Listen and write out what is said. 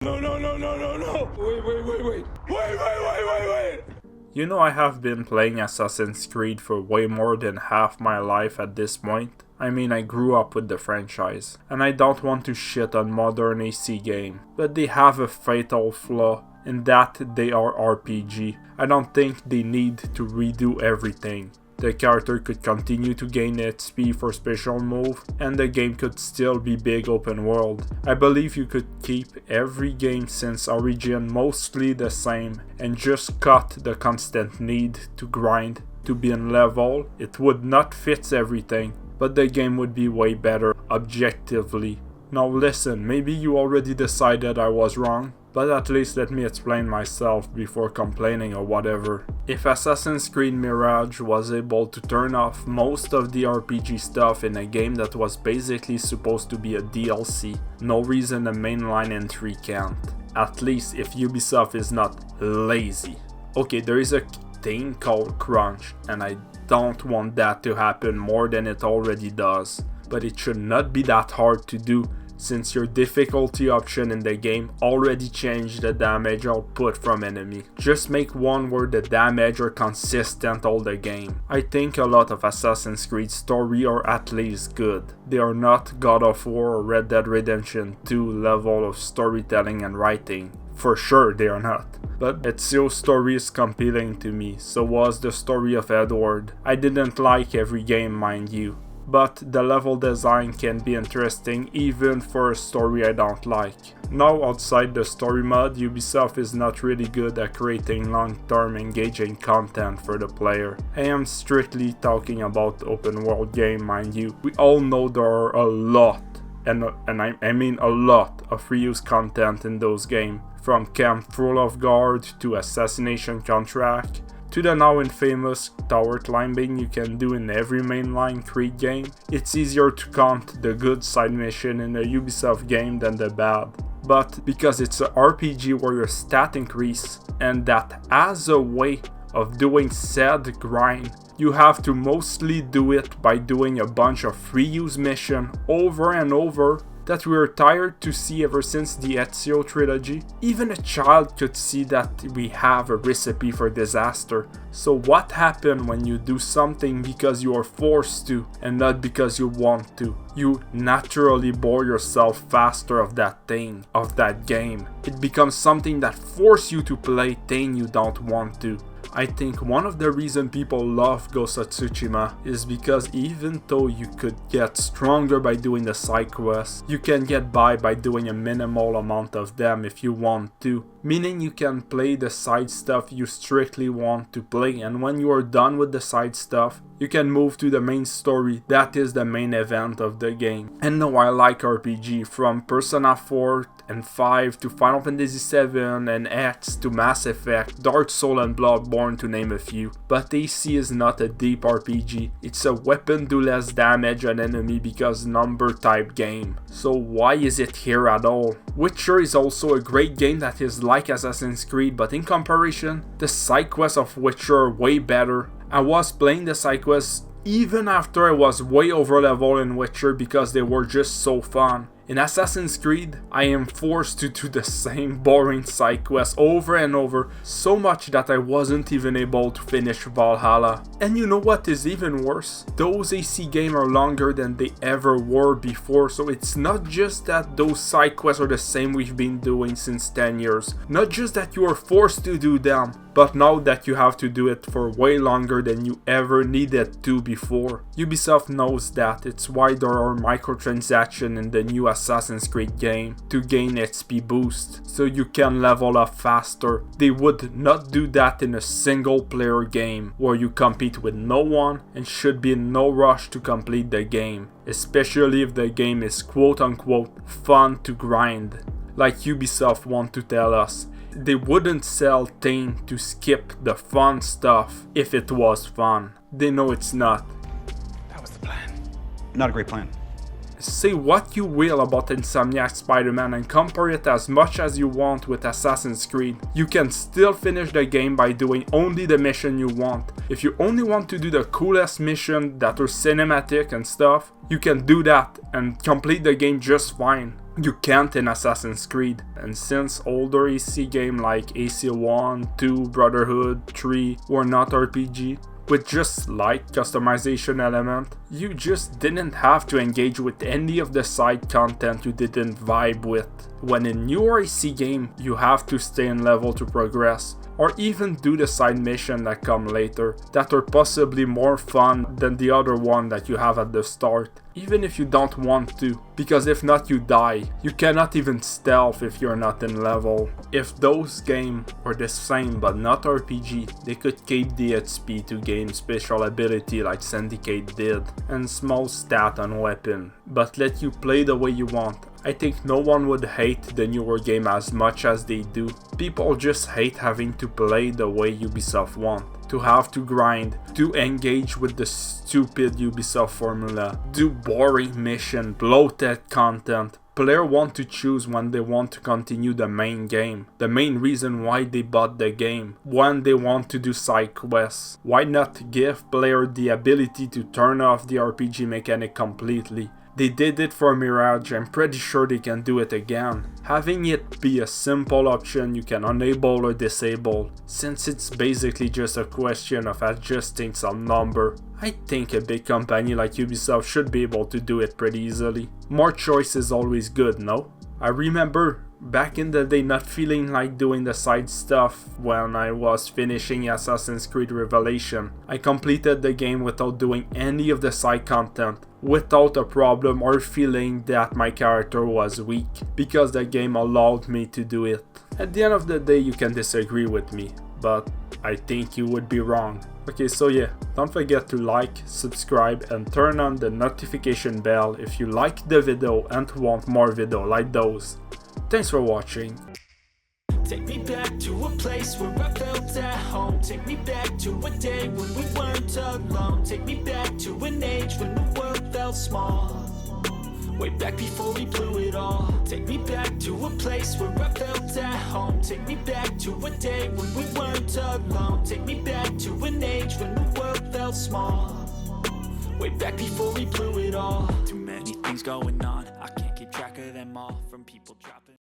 No, no, no, no, no, no! Wait! You know, I have been playing Assassin's Creed for way more than half my life at this point. I mean, I grew up with the franchise, and I don't want to shit on modern AC game, but they have a fatal flaw in that they are RPG. I don't think they need to redo everything. The character could continue to gain XP for special move, and the game could still be big open world. I believe you could keep every game since Origin mostly the same, and just cut the constant need to grind to be in level. It would not fit everything, but the game would be way better objectively. Now listen, maybe you already decided I was wrong, but at least let me explain myself before complaining or whatever. If Assassin's Creed Mirage was able to turn off most of the RPG stuff in a game that was basically supposed to be a DLC, no reason a mainline entry can't. At least if Ubisoft is not lazy. Okay, there is a thing called crunch, and I don't want that to happen more than it already does. But it should not be that hard to do, since your difficulty option in the game already changed the damage output from enemy. Just make one where the damage are consistent all the game. I think a lot of Assassin's Creed story are at least good. They are not God of War or Red Dead Redemption 2 level of storytelling and writing. For sure they are not. But Ezio's story is compelling to me, so was the story of Edward. I didn't like every game, mind you, but the level design can be interesting even for a story I don't like. Now, outside the story mode, Ubisoft is not really good at creating long-term engaging content for the player. I am strictly talking about open world game, mind you. We all know there are a lot, and I mean a lot, of reuse content in those games. From Camp Full of Guard to Assassination Contract, to the now infamous tower climbing you can do in every mainline Creed game. It's easier to count the good side mission in a Ubisoft game than the bad. But because it's an RPG where your stat increase, and that as a way of doing said grind, you have to mostly do it by doing a bunch of reuse mission over and over that we are tired to see ever since the Ezio trilogy. Even a child could see that we have a recipe for disaster. So what happens when you do something because you are forced to and not because you want to? You naturally bore yourself faster of that thing, of that game. It becomes something that forces you to play thing you don't want to. I think one of the reasons people love Ghost of Tsushima is because even though you could get stronger by doing the side quests, you can get by doing a minimal amount of them if you want to. Meaning you can play the side stuff you strictly want to play, and when you are done with the side stuff, you can move to the main story. That is the main event of the game. And no, I like RPG, from Persona 4 and 5 to Final Fantasy 7 and X to Mass Effect, Dark Souls and Bloodborne to name a few. But AC is not a deep RPG. It's a weapon do less damage on enemy because number type game. So why is it here at all? Witcher is also a great game that is like Assassin's Creed, but in comparison, the side quests of Witcher are way better. I was playing the side quests even after I was way over level in Witcher because they were just so fun. In Assassin's Creed, I am forced to do the same boring side quests over and over, so much that I wasn't even able to finish Valhalla. And you know what is even worse? Those AC games are longer than they ever were before, so it's not just that those side quests are the same we've been doing since 10 years. Not just that you are forced to do them, but now that you have to do it for way longer than you ever needed to before. Ubisoft knows that, it's why there are microtransactions in the new Assassin's Creed game to gain XP boost, so you can level up faster. They would not do that in a single player game, where you compete with no one and should be in no rush to complete the game, especially if the game is quote unquote fun to grind, like Ubisoft want to tell us. They wouldn't sell things to skip the fun stuff if it was fun. They know it's not. That was the plan. Not a great plan. Say what you will about Insomniac Spider-Man and compare it as much as you want with Assassin's Creed, you can still finish the game by doing only the mission you want. If you only want to do the coolest mission that are cinematic and stuff, you can do that and complete the game just fine. You can't in Assassin's Creed, and since older AC games like AC1, 2, Brotherhood, 3 were not RPG, with just slight customization element, you just didn't have to engage with any of the side content you didn't vibe with. When in newer AC game, you have to stay in level to progress, or even do the side mission that come later, that are possibly more fun than the other one that you have at the start, even if you don't want to, because if not you die. You cannot even stealth if you're not in level. If those games were the same but not RPG, they could keep the HP to gain special ability like Syndicate did, and small stat on weapon, but let you play the way you want. I think no one would hate the newer game as much as they do. People just hate having to play the way Ubisoft want. To have to grind, to engage with the stupid Ubisoft formula, do boring mission, bloated content. Players want to choose when they want to continue the main game, the main reason why they bought the game, when they want to do side quests. Why not give players the ability to turn off the RPG mechanic completely? They did it for Mirage, I'm pretty sure they can do it again. Having it be a simple option you can enable or disable, since it's basically just a question of adjusting some number. I think a big company like Ubisoft should be able to do it pretty easily. More choice is always good, no? I remember back in the day not feeling like doing the side stuff when I was finishing Assassin's Creed Revelation. I completed the game without doing any of the side content, without a problem or feeling that my character was weak, because the game allowed me to do it. At the end of the day you can disagree with me, but I think you would be wrong. Okay, so yeah, don't forget to like, subscribe and turn on the notification bell if you like the video and want more videos like those. Thanks for watching. Take me back to a place where I felt at home. Take me back to a day when we weren't alone. Take me back to an age when the world felt small. Way back before we blew it all. Take me back to a place where I felt at home. Take me back to a day when we weren't alone. Take me back to an age when the world felt small. Way back before we blew it all. Too many things going on, I can't keep track of them all. From people dropping